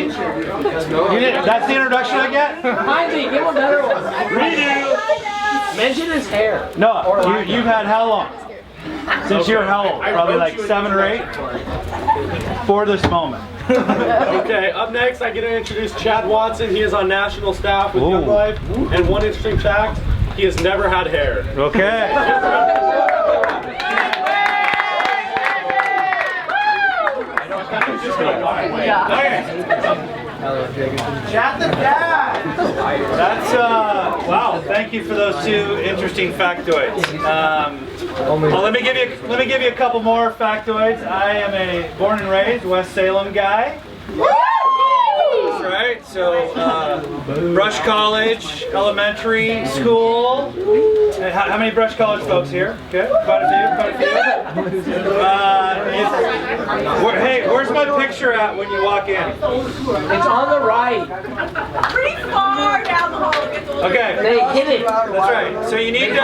That's the introduction I get? Mindy, give him a better one. Redo. Mention his hair. No, you've had how long? Since you're how old? Probably like 7 or 8? For this moment. Okay, up next I get to introduce Chad Watson. He is on national staff with Young Life. And one interesting fact, he has never had hair. Okay. Chad the Dad! That's, wow, thank you for those 2 interesting factoids. Well, let me give you a couple more factoids. I am a born and raised West Salem guy. That's right. So, Brush College, elementary school. How many Brush College folks here? Okay, quite a few. Hey, where's my picture at when you walk in? It's on the right. Pretty far down the hall. Okay. They hit it. That's right. So you need to.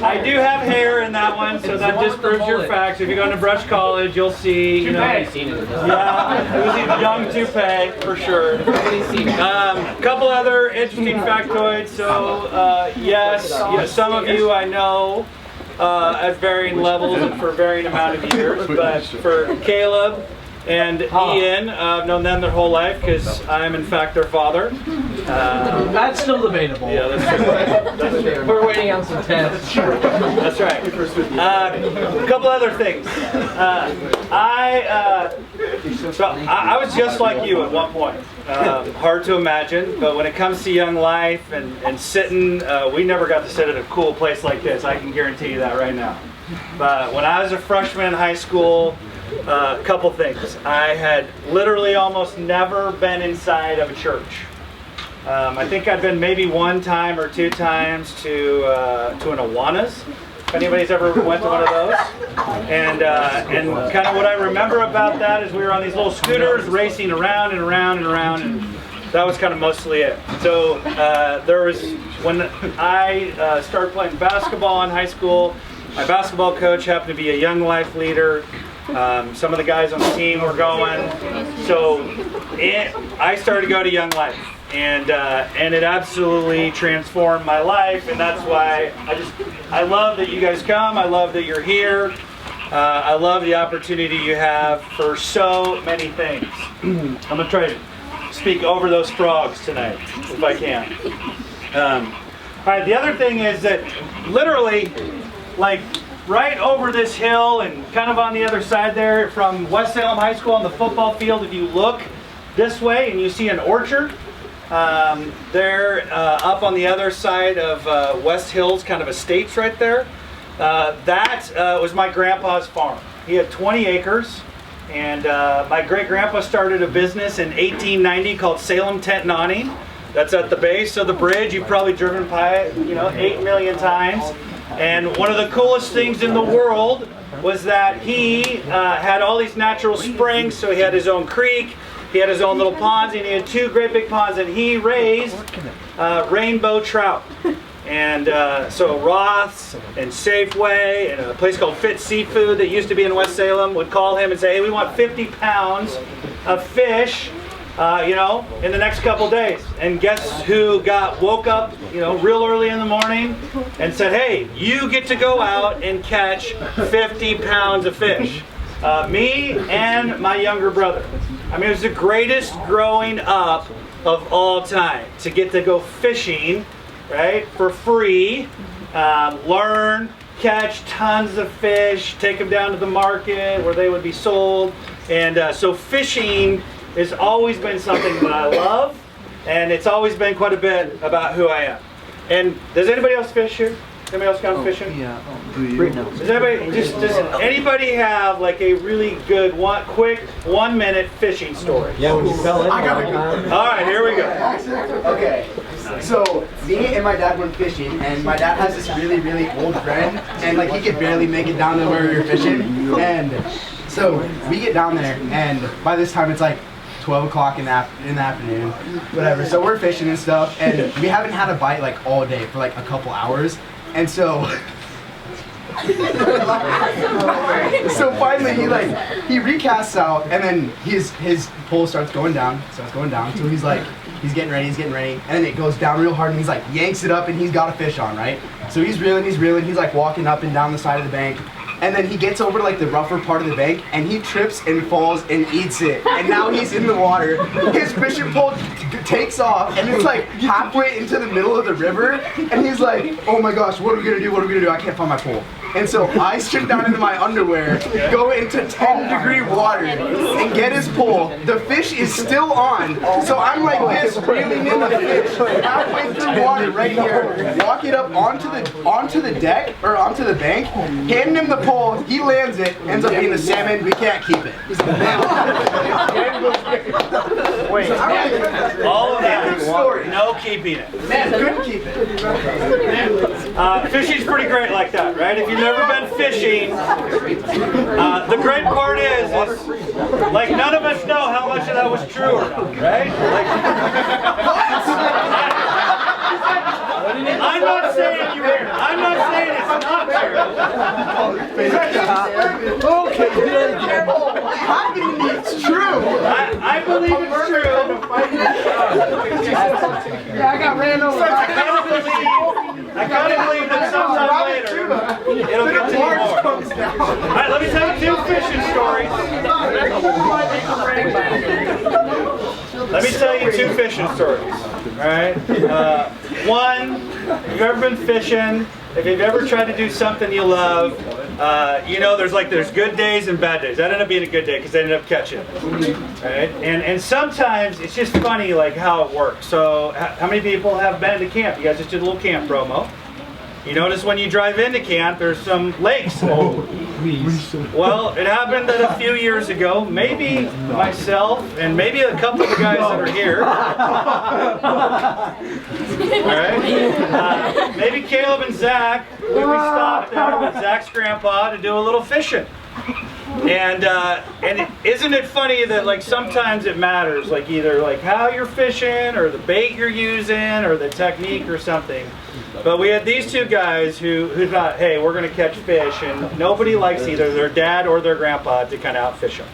I do have hair in that one, so that just proves your facts. If you go to Brush College, you'll see. You know, yeah, it was a young toupee for sure. Couple other interesting factoids. So yes, some of you I know at varying levels and for varying amount of years, but for Caleb and Ian, I've known them their whole life because I'm in fact their father. That's still debatable. Yeah, that's true. We're waiting on some tests. That's right. A couple other things. I was just like you at one point. Hard to imagine, but when it comes to Young Life and sitting, we never got to sit at a cool place like this. I can guarantee you that right now. But when I was a freshman in high school, a couple things. I had literally almost never been inside of a church. I think I've been maybe 1 time or 2 times to an Awanas. If anybody's ever went to one of those. And kind of what I remember about that is we were on these little scooters racing around and around and around, and that was kind of mostly it. So there was, when I started playing basketball in high school, my basketball coach happened to be a Young Life leader. Some of the guys on the team were going. So I started to go to Young Life. And it absolutely transformed my life, and that's why I love that you guys come. I love that you're here. I love the opportunity you have for so many things. I'm gonna try to speak over those frogs tonight, if I can. All right. The other thing is that literally, like right over this hill and kind of on the other side there, from West Salem High School on the football field, if you look this way and you see an orchard. They're up on the other side of West Hills kind of estates right there. That was my grandpa's farm. He had 20 acres, and my great-grandpa started a business in 1890 called Salem Tent and Awning. That's at the base of the bridge. You've probably driven by it, 8 million times. And one of the coolest things in the world was that he had all these natural springs, so he had his own creek. He had his own little ponds, and he had 2 great big ponds, and he raised rainbow trout. And so Roth's and Safeway and a place called Fit Seafood that used to be in West Salem would call him and say, hey, we want 50 pounds of fish, in the next couple days. And guess who woke up, real early in the morning and said, hey, you get to go out and catch 50 pounds of fish. Me and my younger brother. I mean, it was the greatest growing up of all time to get to go fishing, right, for free, learn, catch tons of fish, take them down to the market where they would be sold. And so fishing has always been something that I love, and it's always been quite a bit about who I am. And does anybody else fish here? Anybody else gone fishing? Yeah. Does anybody have like a really good quick 1 minute fishing story? Yeah, when you fell in. I got a good one. All right, here we go. Okay, so me and my dad went fishing, and my dad has this really, really old friend, and like he could barely make it down to where we were fishing, and so we get down there, and by this time it's like 12 o'clock in the afternoon, whatever. So we're fishing and stuff, and we haven't had a bite like all day for like a couple hours. And so So finally he recasts out, and then his pole starts going down. So he's like, he's getting ready, and then it goes down real hard, and he's like yanks it up, and he's got a fish on, right? So he's reeling, he's like walking up and down the side of the bank. And then he gets over to like the rougher part of the bank, and he trips and falls and eats it. And now he's in the water. His fishing pole takes off, and it's like halfway into the middle of the river. And he's like, "Oh my gosh, what are we gonna do? What are we gonna do? I can't find my pole." And so I strip down into my underwear, go into 10-degree water, and get his pole. The fish is still on, so I'm like this, reeling in the fish halfway through water right here. Walk it up onto the deck or onto the bank, hand him the pole. He lands it, ends up being a salmon. We can't keep it. Wait, all of that, Story. no keeping it. Couldn't keep it. Fishing's pretty great like that, right? If you've never been fishing, the great part is like none of us know how much of that was true or not, right? Like, I'm not saying you were. I'm not saying it's not true. Okay, it's true. I believe it's true. Yeah, I got ran over. I gotta believe that sometime later it'll get to me more. Alright, let me tell you two fishing stories. Let me tell you two fishing stories. Alright? One, if you've ever been fishing, if you've ever tried to do something you love, you know there's good days and bad days. That ended up being a good day because they ended up catching it. Right? And sometimes it's just funny like how it works. So how many people have been to camp? You guys just did a little camp promo. You notice when you drive into camp, there's some lakes. Well, it happened that a few years ago, maybe myself and maybe a couple of the guys that are here. All right. Maybe Caleb and Zach. We stopped there with Zach's grandpa to do a little fishing. And isn't it funny that like sometimes it matters, like either like how you're fishing or the bait you're using or the technique or something. But we had these two guys who thought, hey, we're going to catch fish, and nobody likes either their dad or their grandpa to kind of outfish them.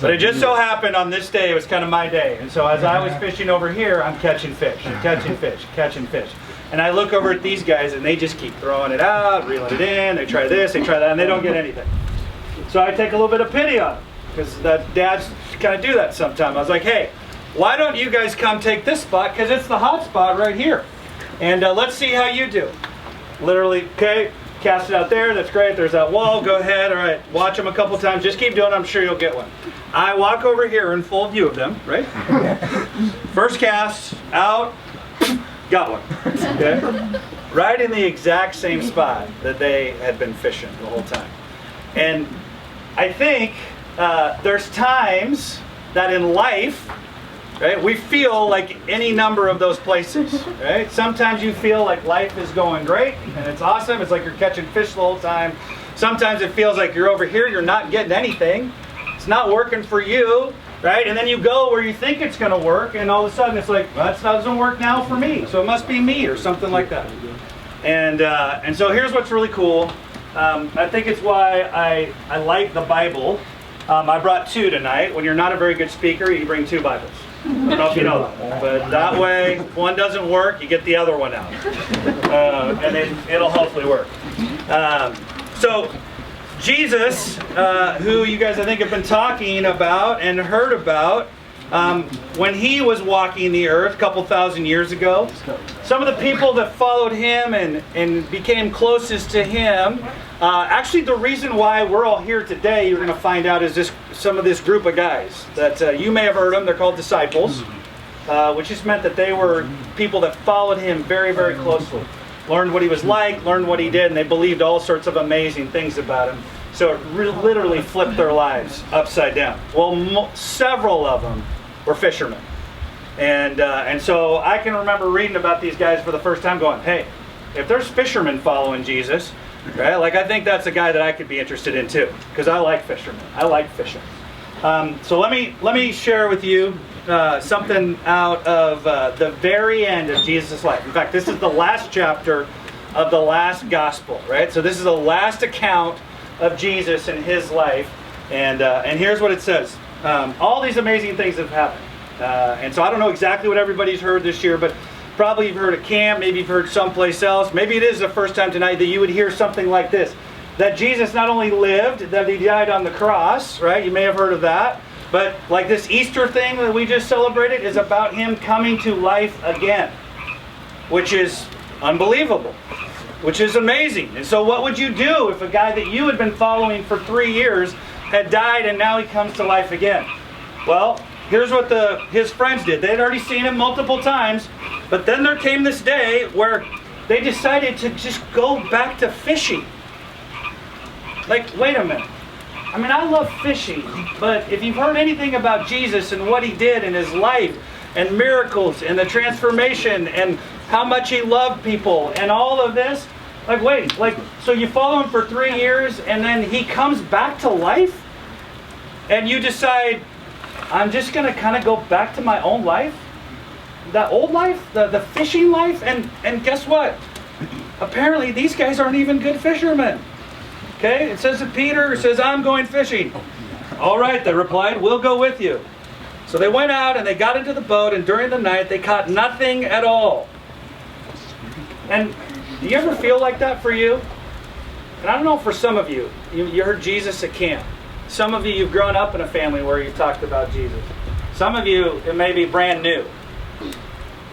But it just so happened on this day, it was kind of my day. And so as I was fishing over here, I'm catching fish, catching fish, catching fish. And I look over at these guys, and they just keep throwing it out, reeling it in. They try this, they try that, and they don't get anything. So I take a little bit of pity on them, because dads kind of do that sometimes. I was like, hey, why don't you guys come take this spot, because it's the hot spot right here. And let's see how you do. Literally, okay, cast it out there, that's great, there's that wall, go ahead, all right, watch them a couple times, just keep doing it, I'm sure you'll get one. I walk over here in full view of them, right? First cast, out, got one, okay? Right in the exact same spot that they had been fishing the whole time. And I think there's times that in life, right, we feel like any number of those places, right? Sometimes you feel like life is going great and it's awesome. It's like you're catching fish the whole time. Sometimes it feels like you're over here, you're not getting anything. It's not working for you, right? And then you go where you think it's going to work, and all of a sudden it's like, well, that doesn't work now for me, so it must be me or something like that. And so here's what's really cool. I think it's why I like the Bible. I brought two tonight. When you're not a very good speaker, you bring two Bibles. I don't know if you know that. But that way, if one doesn't work, you get the other one out. And then it'll hopefully work. So Jesus, who you guys I think have been talking about and heard about, when he was walking the earth a couple thousand years ago, some of the people that followed him and became closest to him, actually the reason why we're all here today, you're going to find out, is some of this group of guys that you may have heard them. They're called disciples, which just meant that they were people that followed him very, very closely. Learned what he was like, learned what he did, and they believed all sorts of amazing things about him. So it literally flipped their lives upside down. Well, several of them were fishermen. And so I can remember reading about these guys for the first time going, hey, if there's fishermen following Jesus, right, like I think that's a guy that I could be interested in too, because I like fishermen. I like fishing. So let me share with you something out of the very end of Jesus' life. In fact, this is the last chapter of the last gospel, right? So this is the last account of Jesus and his life. And here's what it says. All these amazing things have happened. And so I don't know exactly what everybody's heard this year, but probably you've heard at camp, maybe you've heard someplace else. Maybe it is the first time tonight that you would hear something like this. That Jesus not only lived, that he died on the cross, right? You may have heard of that. But like this Easter thing that we just celebrated is about him coming to life again, which is unbelievable, which is amazing. And so what would you do if a guy that you had been following for 3 years had died and now he comes to life again? Well, here's what his friends did. They had already seen him multiple times, but then there came this day where they decided to just go back to fishing. Like, wait a minute. I mean, I love fishing, but if you've heard anything about Jesus and what he did in his life and miracles and the transformation and how much he loved people and all of this, like, wait, like, so you follow him for 3 years and then he comes back to life and you decide, I'm just going to kind of go back to my own life, that old life, the fishing life, and guess what? Apparently these guys aren't even good fishermen. Okay, it says that Peter says, I'm going fishing. All right, they replied, we'll go with you. So they went out and they got into the boat, and during the night they caught nothing at all. And do you ever feel like that for you? And I don't know, for some of you, you heard Jesus at camp. Some of you, you've grown up in a family where you've talked about Jesus. Some of you, it may be brand new.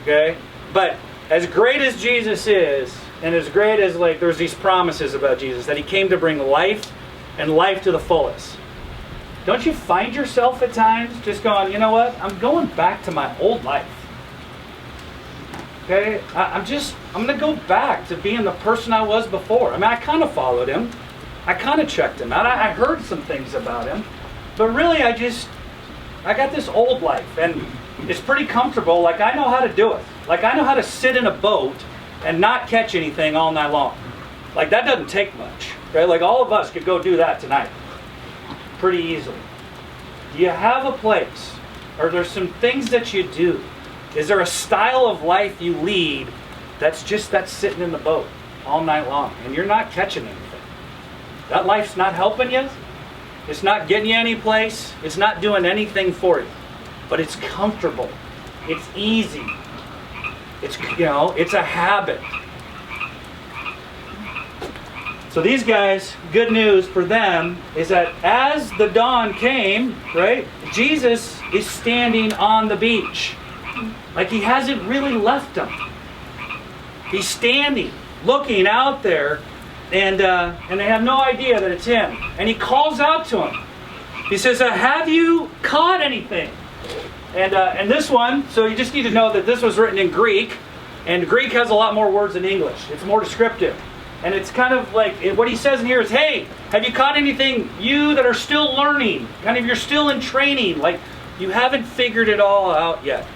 Okay? But as great as Jesus is, and as great as, like, there's these promises about Jesus, that he came to bring life and life to the fullest. Don't you find yourself at times just going, you know what? I'm going back to my old life. Okay? I'm going to go back to being the person I was before. I mean, I kind of followed him. I kind of checked him out. I heard some things about him. But really, I got this old life. And it's pretty comfortable. Like, I know how to do it. Like, I know how to sit in a boat and not catch anything all night long. Like, that doesn't take much. Right? Like, all of us could go do that tonight pretty easily. Do you have a place? Are there some things that you do? Is there a style of life you lead that's sitting in the boat all night long and you're not catching anything? That life's not helping you. It's not getting you any place. It's not doing anything for you. But it's comfortable. It's easy. It's a habit. So these guys, good news for them is that as the dawn came, right, Jesus is standing on the beach. Like, he hasn't really left them. He's standing, looking out there, and they have no idea that it's him. And he calls out to him. He says, have you caught anything? And this one, so you just need to know that this was written in Greek, and Greek has a lot more words than English. It's more descriptive. And it's kind of like, what he says in here is, hey, have you caught anything, you that are still learning? Kind of, you're still in training. Like, you haven't figured it all out yet.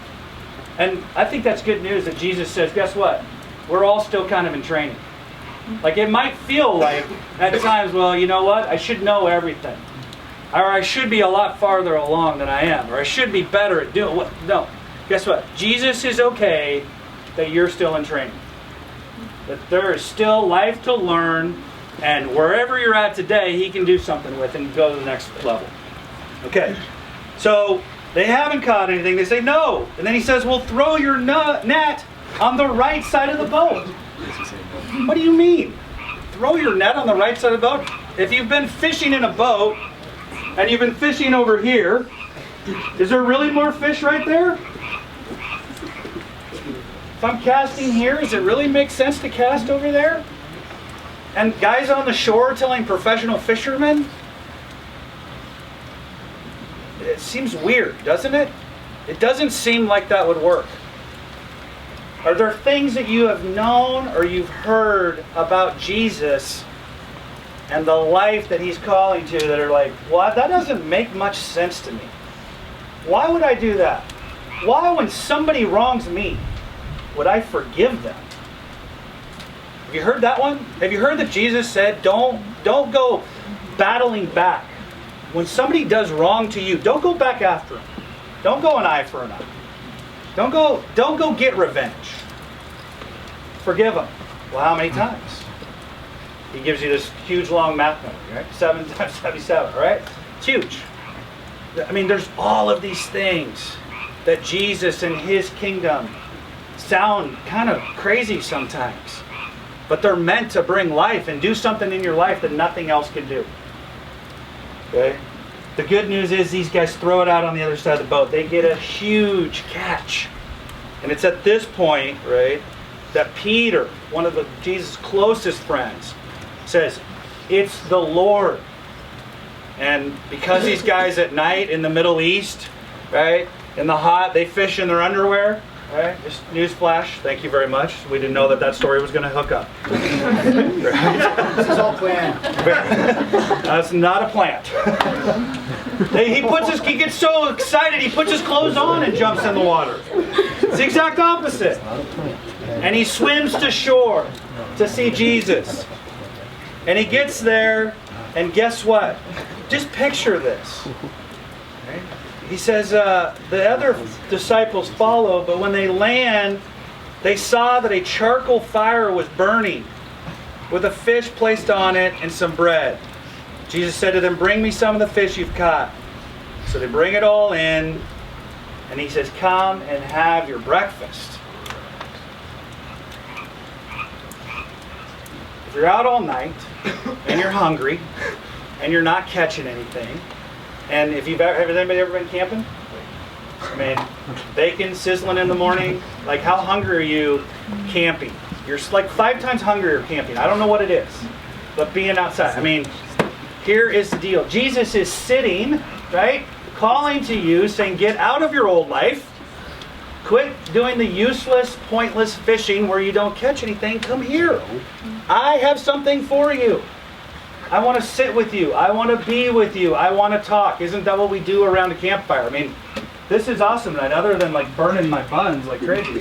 And I think that's good news that Jesus says, guess what? We're all still kind of in training. Like, it might feel like, at times, well, you know what? I should know everything. Or I should be a lot farther along than I am. Or I should be better at doing what? No. Guess what? Jesus is okay that you're still in training. That there is still life to learn. And wherever you're at today, he can do something with and go to the next level. Okay. So, they haven't caught anything. They say no. And then he says, well, throw your net on the right side of the boat. What do you mean? Throw your net on the right side of the boat? If you've been fishing in a boat, and you've been fishing over here, is there really more fish right there? If I'm casting here, does it really make sense to cast over there? And guys on the shore telling professional fishermen? It seems weird, doesn't it? It doesn't seem like that would work. Are there things that you have known or you've heard about Jesus and the life that he's calling to that are like, what? That doesn't make much sense to me. Why would I do that? Why, when somebody wrongs me, would I forgive them? Have you heard that one? Have you heard that Jesus said, don't go battling back. When somebody does wrong to you, don't go back after them. Don't go an eye for an eye. Don't go get revenge. Forgive them. Well, how many times? He gives you this huge long math number, right? 7 times 77, right? It's huge. I mean, there's all of these things that Jesus and his kingdom sound kind of crazy sometimes. But they're meant to bring life and do something in your life that nothing else can do. Okay? The good news is these guys throw it out on the other side of the boat. They get a huge catch. And it's at this point, right, that Peter, one of Jesus' closest friends, says, "It's the Lord." And because these guys at night in the Middle East, right, in the hot, they fish in their underwear, right? Just newsflash, thank you very much. We didn't know that story was going to hook up. Right? This is all planned. That's not a plant. He gets so excited, he puts his clothes on and jumps in the water. It's the exact opposite. And he swims to shore to see Jesus. And he gets there, and guess what? Just picture this. Right? He says the other disciples follow, but when they land, they saw that a charcoal fire was burning with a fish placed on it and some bread. Jesus said to them, "Bring me some of the fish you've caught." So they bring it all in, and he says, "Come and have your breakfast." If you're out all night, and you're hungry, and you're not catching anything, and if has anybody ever been camping? I mean, bacon sizzling in the morning. Like, how hungry are you camping? You're like 5 times hungrier camping. I don't know what it is, but being outside. I mean, here is the deal. Jesus is sitting, right, calling to you, saying, get out of your old life. Quit doing the useless, pointless fishing where you don't catch anything. Come here. I have something for you. I want to sit with you. I want to be with you. I want to talk. Isn't that what we do around a campfire? I mean, this is awesome tonight, other than like burning my buns like crazy.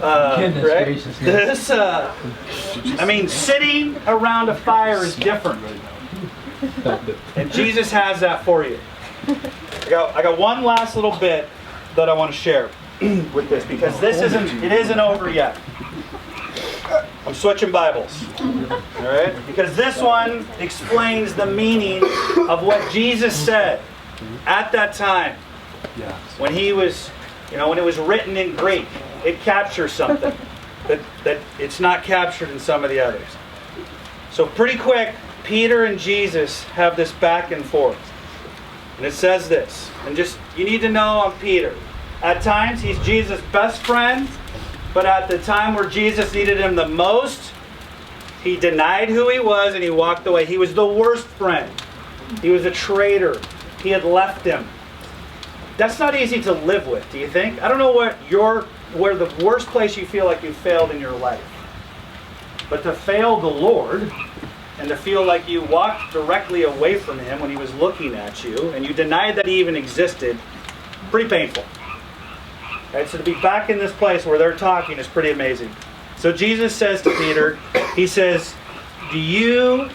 Right? This, I mean, sitting around a fire is different. And Jesus has that for you. I got one last little bit that I want to share with this, because it isn't over yet. I'm switching Bibles. All right? Because this one explains the meaning of what Jesus said at that time. When he was, when it was written in Greek, it captures something that it's not captured in some of the others. So pretty quick, Peter and Jesus have this back and forth. And it says this, and just, you need to know on Peter. At times, he's Jesus' best friend, but at the time where Jesus needed him the most, he denied who he was and he walked away. He was the worst friend. He was a traitor. He had left him. That's not easy to live with, do you think? I don't know where the worst place you feel like you failed in your life. But to fail the Lord, and to feel like you walked directly away from him when he was looking at you, and you denied that he even existed, pretty painful. Right, so to be back in this place where they're talking is pretty amazing. So Jesus says to Peter, he says, do you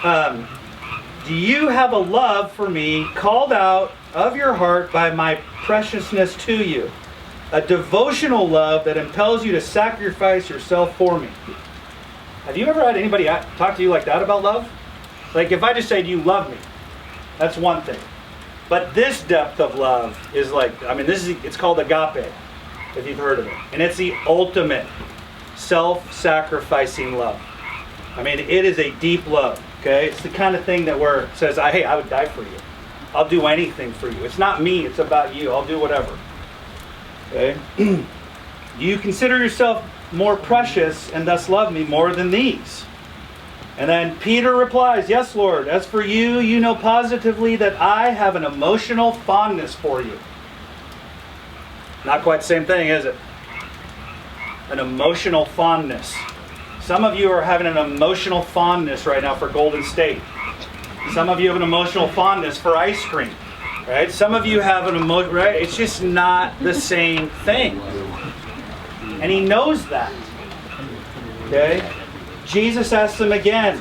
have a love for me called out of your heart by my preciousness to you? A devotional love that impels you to sacrifice yourself for me. Have you ever had anybody talk to you like that about love? Like, if I just say, do you love me? That's one thing. But this depth of love is like, it's called agape, if you've heard of it. And it's the ultimate self-sacrificing love. I mean, it is a deep love, okay? It's the kind of thing that says, hey, I would die for you. I'll do anything for you. It's not me, it's about you. I'll do whatever. Okay? You consider yourself more precious and thus love me more than these. And then Peter replies, yes, Lord, as for you, you know positively that I have an emotional fondness for you. Not quite the same thing, is it? An emotional fondness. Some of you are having an emotional fondness right now for Golden State. Some of you have an emotional fondness for ice cream. Right? Some of you have an right? It's just not the same thing. And he knows that. Okay? Jesus asks him again,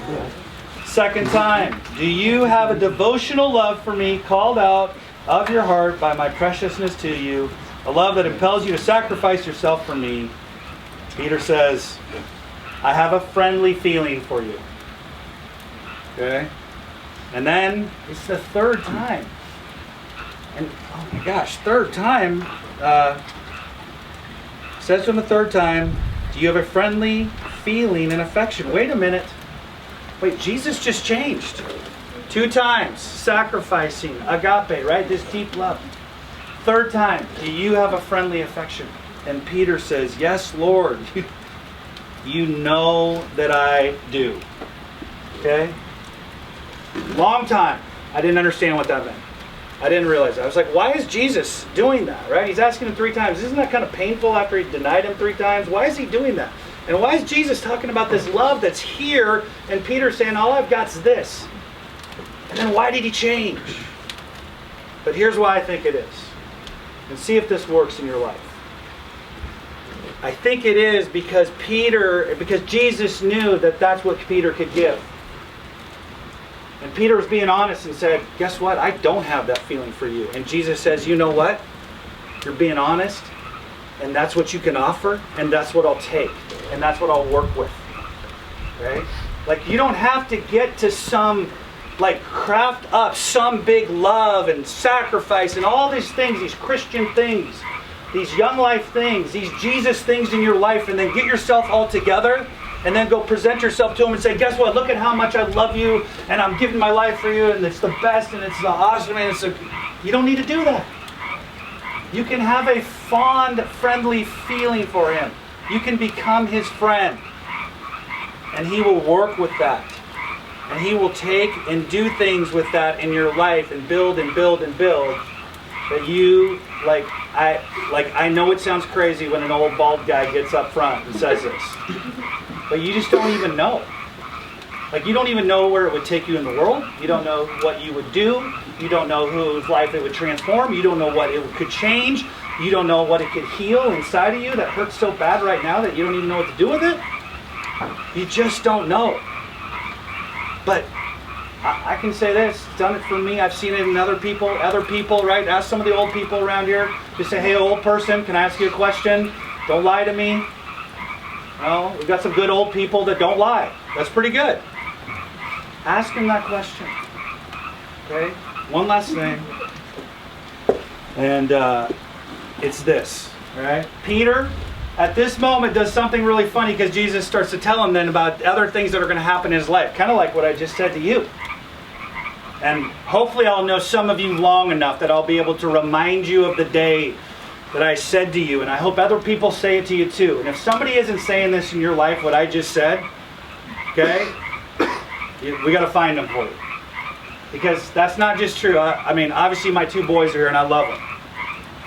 second time, do you have a devotional love for me called out of your heart by my preciousness to you, a love that impels you to sacrifice yourself for me? Peter says, I have a friendly feeling for you. Okay? And then it's the third time. And oh my gosh, third time. Says to him the third time, do you have a friendly feeling and affection? Wait a minute. Wait, Jesus just changed. 2 times, sacrificing, agape, right? This deep love. Third time, do you have a friendly affection? And Peter says, yes, Lord. You know that I do. Okay? Long time, I didn't understand what that meant. I didn't realize that. I was like, why is Jesus doing that, right? He's asking him 3 times. Isn't that kind of painful after he denied him 3 times? Why is he doing that? And why is Jesus talking about this love that's here and Peter saying, all I've got is this? And then why did he change? But here's why I think it is. And see if this works in your life. I think it is because Jesus knew that that's what Peter could give. And Peter was being honest and said, guess what? I don't have that feeling for you. And Jesus says, you know what? You're being honest. And that's what you can offer. And that's what I'll take. And that's what I'll work with. Right? Like, you don't have to get to some, like, craft up some big love and sacrifice and all these things, these Christian things, these young life things, these Jesus things in your life, and then get yourself all together and then go present yourself to him and say, guess what? Look at how much I love you and I'm giving my life for you and it's the best and it's the awesome and you don't need to do that. You can have a fond, friendly feeling for him. You can become his friend. And he will work with that. And he will take and do things with that in your life and build and build and build. That you, I know it sounds crazy when an old bald guy gets up front and says this. But you just don't even know. Like, you don't even know where it would take you in the world. You don't know what you would do. You don't know whose life it would transform. You don't know what it could change. You don't know what it could heal inside of you that hurts so bad right now that you don't even know what to do with it. You just don't know. But I can say this, it's done it for me. I've seen it in other people, right? Ask some of the old people around here. Just say, hey, old person, can I ask you a question? Don't lie to me. No, we've got some good old people that don't lie. That's pretty good. Ask them that question. Okay? One last thing. And it's this. All right? Peter, at this moment, does something really funny because Jesus starts to tell him then about other things that are going to happen in his life. Kind of like what I just said to you. And hopefully I'll know some of you long enough that I'll be able to remind you of the day that I said to you. And I hope other people say it to you too. And if somebody isn't saying this in your life, what I just said, okay, we got to find them for you. Because that's not just true. I mean, obviously my 2 boys are here and I love them.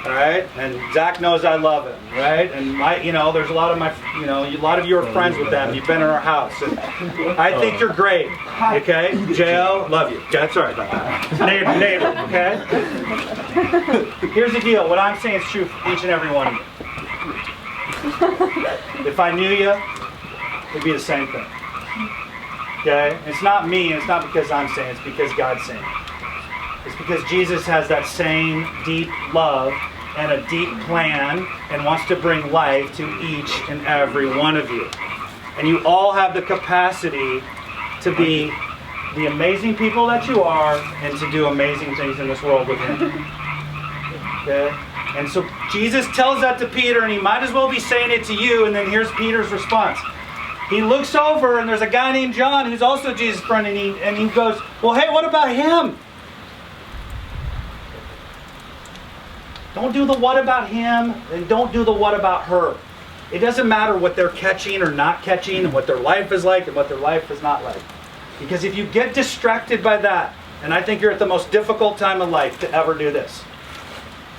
All right, and Zach knows I love him, right? And there's a lot of you are friends with them. You've been in our house, and I think you're great. Okay, Jo, love you. That's all right. Neighbor. Okay. Here's the deal. What I'm saying is true for each and every one of you. If I knew you, it'd be the same thing. Okay, it's not me. And it's not because I'm saying. It's because God's saying. It's because Jesus has that same deep love and a deep plan and wants to bring life to each and every one of you. And you all have the capacity to be the amazing people that you are and to do amazing things in this world with him. Okay? And so Jesus tells that to Peter, and he might as well be saying it to you. And then here's Peter's response. He looks over and there's a guy named John who's also Jesus' friend, and he goes, well, hey, what about him? Don't do the what about him, and don't do the what about her. It doesn't matter what they're catching or not catching, and what their life is like and what their life is not like. Because if you get distracted by that, and I think you're at the most difficult time of life to ever do this.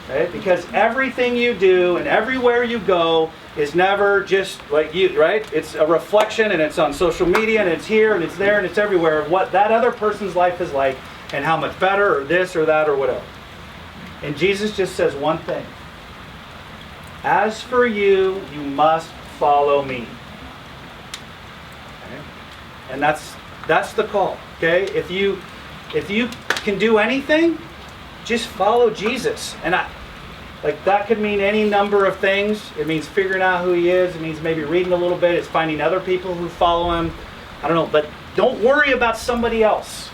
Okay? Because everything you do and everywhere you go is never just like you, right? It's a reflection, and it's on social media, and it's here, and it's there, and it's everywhere of what that other person's life is like, and how much better, or this, or that, or whatever. And Jesus just says one thing. As for you, you must follow me. Okay? And that's the call. Okay? If you can do anything, just follow Jesus. And Like that could mean any number of things. It means figuring out who he is. It means maybe reading a little bit. It's finding other people who follow him. I don't know, but don't worry about somebody else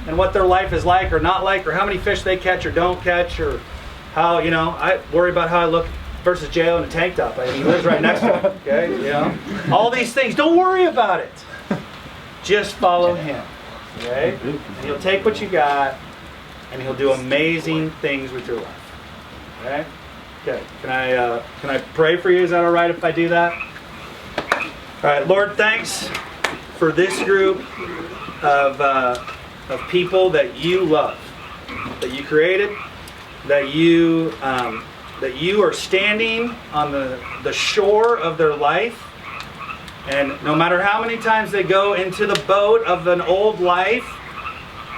and what their life is like or not like, or how many fish they catch or don't catch, or how, you know, I worry about how I look versus J.O. in a tank top. I mean, he lives right next to him, okay? You know, all these things. Don't worry about it. Just follow him, okay? And he'll take what you got, and he'll do amazing things with your life, okay? Okay. Can I pray for you? Is that all right if I do that? All right, Lord, thanks for this group of people that you love, that you created, that you are standing on the shore of their life, and no matter how many times they go into the boat of an old life,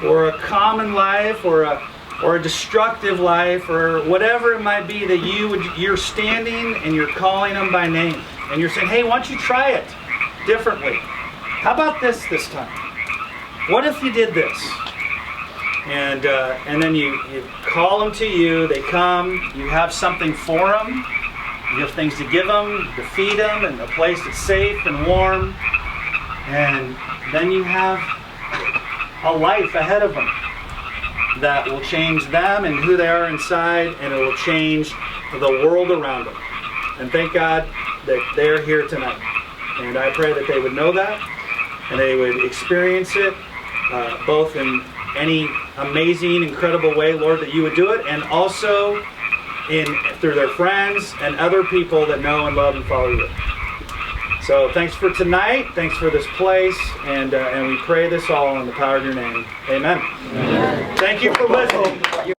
or a common life, or a destructive life, or whatever it might be, that you're standing and you're calling them by name, and you're saying, hey, why don't you try it differently? How about this time? What if you did this? And then you call them to you. They come. You have something for them. You have things to give them, to feed them, and a place that's safe and warm. And then you have a life ahead of them that will change them and who they are inside, and it will change the world around them. And thank God that they're here tonight. And I pray that they would know that, and they would experience it, both in any amazing, incredible way, Lord, that you would do it, and also through their friends and other people that know and love and follow you. So thanks for tonight. Thanks for this place, and we pray this all in the power of your name. Amen. Amen. Thank you for listening.